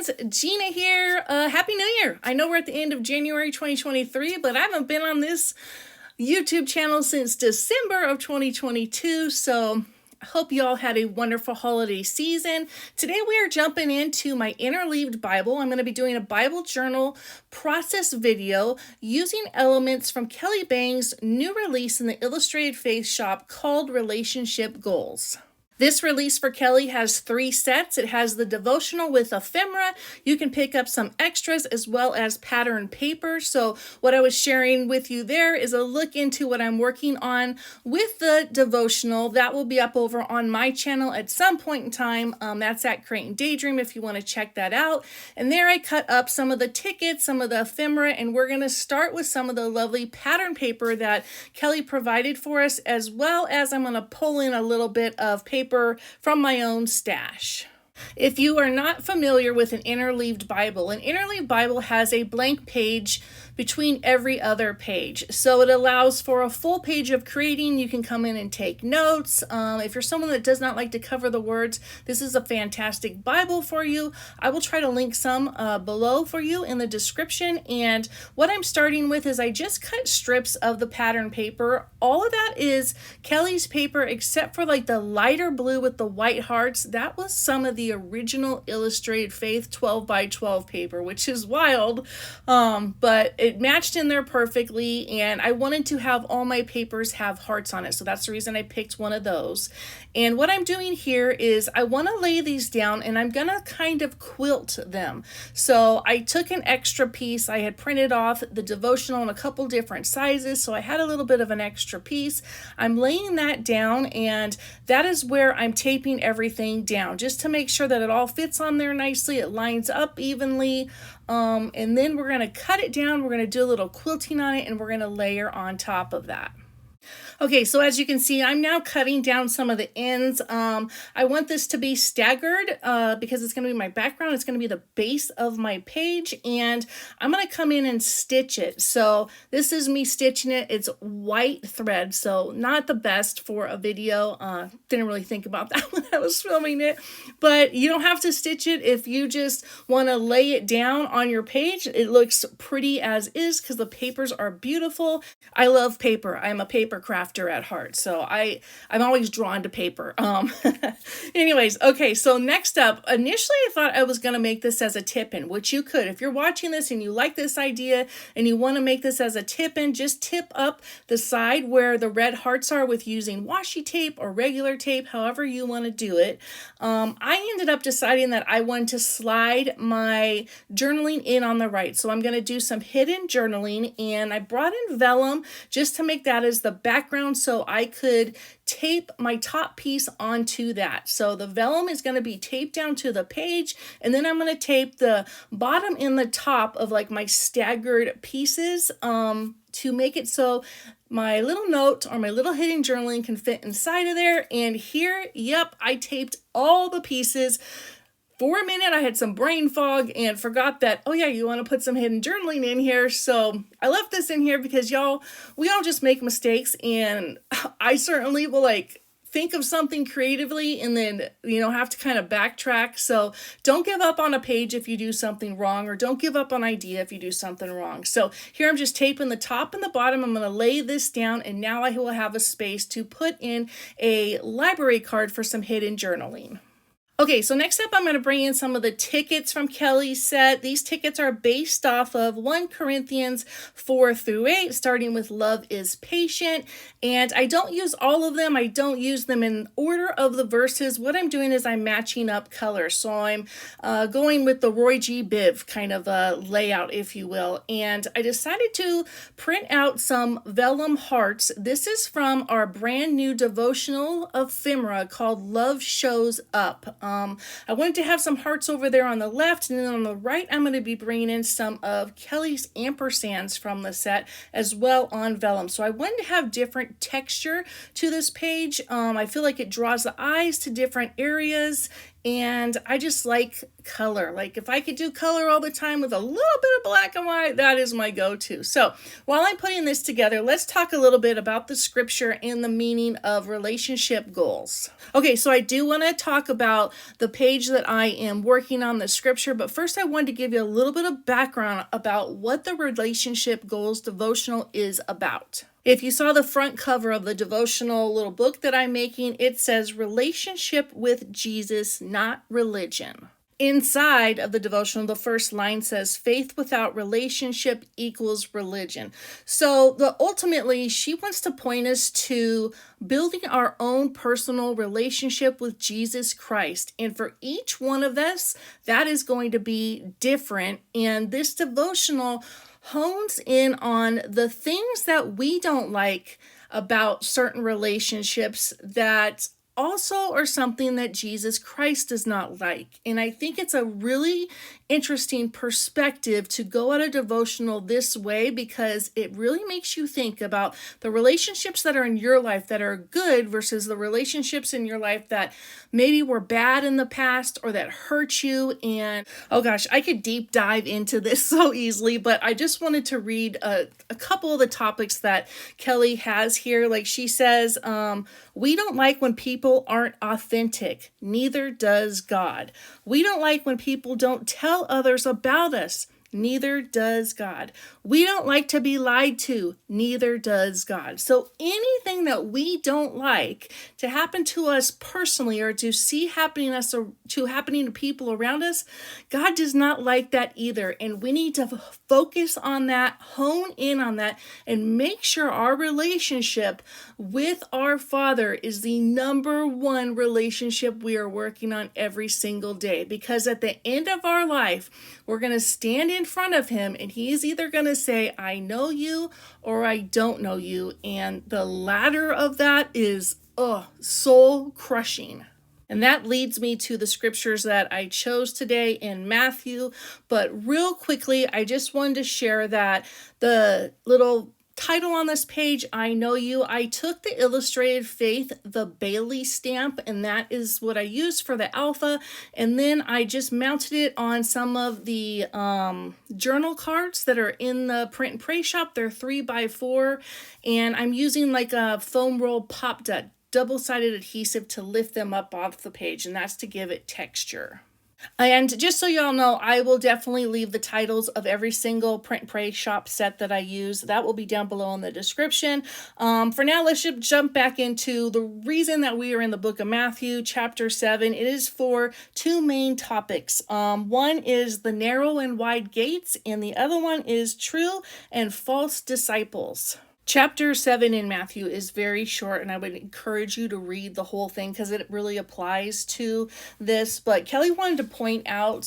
friends, Gena here. Happy New Year. I know we're at the end of January 2023, but I haven't been on this YouTube channel since December of 2022, so I hope you all had a wonderful holiday season. Today we are jumping into my Interleaved Bible. I'm going to be doing a Bible journal process video using elements from Kelly Bang's new release in the Illustrated Faith shop called Relationship Goals. This release for Kelly has 3 sets. It has the devotional with ephemera. You can pick up some extras as well as pattern paper. So what I was sharing with you there is a look into what I'm working on with the devotional. That will be up over on my channel at some point in time. That's at Create and Daydream if you want to check that out. And there I cut up some of the tickets, some of the ephemera, and we're going to start with some of the lovely pattern paper that Kelly provided for us, as well as I'm going to pull in a little bit of paper from my own stash. If you are not familiar with an Interleaved Bible has a blank page between every other page. So it allows for a full page of creating. You can come in and take notes. If you're someone that does not like to cover the words, this is a fantastic Bible for you. I will try to link some below for you in the description. And what I'm starting with is I just cut strips of the pattern paper. All of that is Kelly's paper except for like the lighter blue with the white hearts. That was some of the original Illustrated Faith 12 by 12 paper, which is wild, but it matched in there perfectly, and I wanted to have all my papers have hearts on it, so that's the reason I picked one of those. And what I'm doing here is I want to lay these down and I'm gonna kind of quilt them. So I took an extra piece. I had printed off the devotional in a couple different sizes, so I had a little bit of an extra piece. I'm laying that down, and that is where I'm taping everything down just to make sure that it all fits on there nicely, it lines up evenly, and then we're going to cut it down, we're going to do a little quilting on it, and we're going to layer on top of that. Okay, so as you can see, I'm now cutting down some of the ends. I want this to be staggered because it's going to be my background. It's going to be the base of my page, and I'm going to come in and stitch it. So this is me stitching it. It's white thread, so not the best for a video. Didn't really think about that when I was filming it, but you don't have to stitch it if you just want to lay it down on your page. It looks pretty as is because the papers are beautiful. I love paper. I'm a paper crafter at heart, so I'm always drawn to paper. Anyways, okay, so next up, initially I thought I was going to make this as a tip-in, which you could. If you're watching this and you like this idea and you want to make this as a tip-in, just tip up the side where the red hearts are with using washi tape or regular tape, however you want to do it. I ended up deciding that I wanted to slide my journaling in on the right, so I'm going to do some hidden journaling, and I brought in vellum just to make that as the background so I could tape my top piece onto that. So the vellum is going to be taped down to the page, and then I'm going to tape the bottom and the top of like my staggered pieces to make it so my little note or my little hidden journaling can fit inside of there. And here, yep, I taped all the pieces. For a minute, I had some brain fog and forgot that, oh yeah, you want to put some hidden journaling in here. So I left this in here because we all just make mistakes, and I certainly will think of something creatively and then, have to kind of backtrack. So don't give up on a page if you do something wrong, or don't give up on an idea if you do something wrong. So here I'm just taping the top and the bottom. I'm going to lay this down, and now I will have a space to put in a library card for some hidden journaling. Okay, so next up I'm going to bring in some of the tickets from Kelly's set. These tickets are based off of 1 Corinthians 4-8, starting with love is patient. And I don't use all of them. I don't use them in order of the verses. What I'm doing is I'm matching up colors. So I'm going with the Roy G. Biv kind of layout, if you will. And I decided to print out some vellum hearts. This is from our brand new devotional ephemera called Love Shows Up. I wanted to have some hearts over there on the left, and then on the right I'm going to be bringing in some of Kelly's ampersands from the set as well on vellum. So I wanted to have different texture to this page. I feel like it draws the eyes to different areas, And I just like color. Like if I could do color all the time with a little bit of black and white, that is my go-to. So while I'm putting this together, let's talk a little bit about the scripture and the meaning of relationship goals. Okay, so I do want to talk about the page that I am working on, the scripture, but first I wanted to give you a little bit of background about what the relationship goals devotional is about. If you saw the front cover of the devotional little book that I'm making, it says relationship with Jesus, not religion. Inside of the devotional, the first line says faith without relationship equals religion. So ultimately, she wants to point us to building our own personal relationship with Jesus Christ. And for each one of us, that is going to be different. And this devotional hones in on the things that we don't like about certain relationships that also are something that Jesus Christ does not like. And I think it's a really interesting perspective to go at a devotional this way, because it really makes you think about the relationships that are in your life that are good versus the relationships in your life that maybe were bad in the past or that hurt you. And oh gosh, I could deep dive into this so easily, but I just wanted to read a couple of the topics that Kelly has here. Like she says, we don't like when people aren't authentic. Neither does God. We don't like when people don't tell others about us. Neither does God. We don't like to be lied to. Neither does God. So anything that we don't like to happen to us personally or to see happening to people around us, God does not like that either. And we need to focus on that, hone in on that, and make sure our relationship with our Father is the number one relationship we are working on every single day. Because at the end of our life, we're going to stand in front of him and he's either going to say, I know you or I don't know you. And the latter of that is soul crushing. And that leads me to the scriptures that I chose today in Matthew. But real quickly, I just wanted to share that the little title on this page, I Know You, I took the Illustrated Faith, the Bailey stamp, and that is what I used for the alpha. And then I just mounted it on some of the journal cards that are in the Print and Pray shop. They're 3x4, and I'm using like a foam roll pop dot double-sided adhesive to lift them up off the page, and that's to give it texture. And just so y'all know, I will definitely leave the titles of every single Print and Pray shop set that I use. That will be down below in the description. For now, let's just jump back into the reason that we are in the book of Matthew, chapter 7. It is for two main topics. One is the narrow and wide gates, and the other one is true and false disciples. Chapter 7 in Matthew is very short, and I would encourage you to read the whole thing because it really applies to this. But Kelly wanted to point out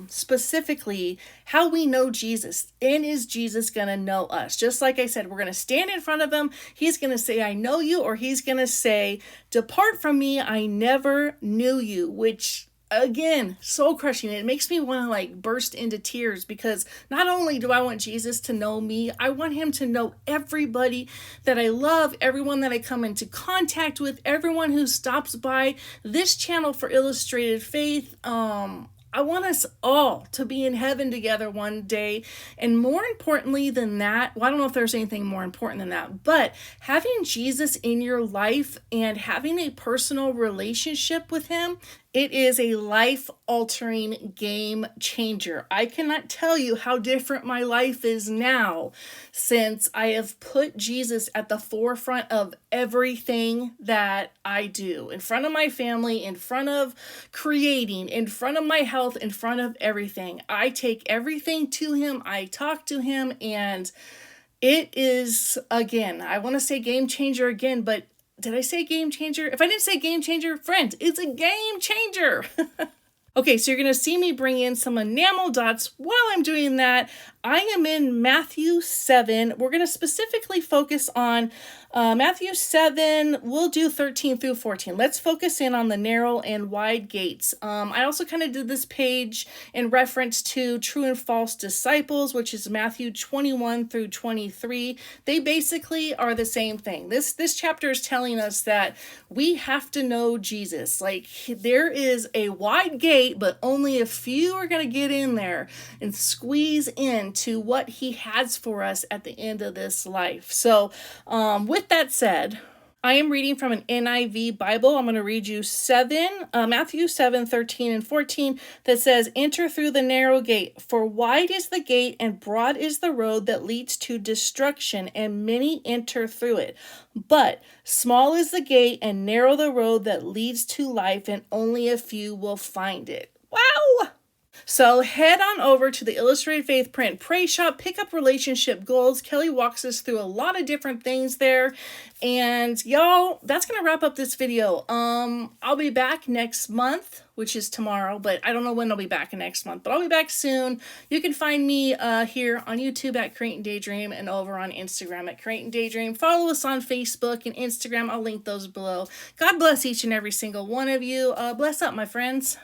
specifically how we know Jesus, and is Jesus going to know us? Just like I said, we're going to stand in front of him. He's going to say, I know you, or he's going to say, depart from me, I never knew you, which again, soul crushing. It makes me want to burst into tears, because not only do I want Jesus to know me, I want him to know everybody that I love, everyone that I come into contact with, everyone who stops by this channel for Illustrated Faith. I want us all to be in heaven together one day. And more importantly than that, well, I don't know if there's anything more important than that, but having Jesus in your life and having a personal relationship with him, it is a life-altering game changer. I cannot tell you how different my life is now since I have put Jesus at the forefront of everything that I do. In front of my family, in front of creating, in front of my health, in front of everything. I take everything to him. I talk to him, and it is, again, I want to say game changer again, but did I say game changer? If I didn't say game changer, friends, it's a game changer. Okay, so you're going to see me bring in some enamel dots. While I'm doing that, I am in Matthew 7. We're going to specifically focus on Matthew 7, we'll do 13 through 14. Let's focus in on the narrow and wide gates. I also kind of did this page in reference to true and false disciples, which is Matthew 21 through 23. They basically are the same thing. This chapter is telling us that we have to know Jesus. Like, there is a wide gate, but only a few are going to get in there and squeeze into what he has for us at the end of this life. So, with that said, I am reading from an NIV Bible. I'm going to read you Matthew 7, 13 and 14 that says, "Enter through the narrow gate, for wide is the gate and broad is the road that leads to destruction, and many enter through it. But small is the gate and narrow the road that leads to life, and only a few will find it." Wow! So head on over to the Illustrated Faith Print Pray Shop, pick up Relationship Goals. Kelly walks us through a lot of different things there. And y'all, that's going to wrap up this video. I'll be back next month, which is tomorrow, but I don't know when I'll be back next month, but I'll be back soon. You can find me here on YouTube at Create Daydream and over on Instagram at Create Daydream. Follow us on Facebook and Instagram. I'll link those below. God bless each and every single one of you. Bless up, my friends.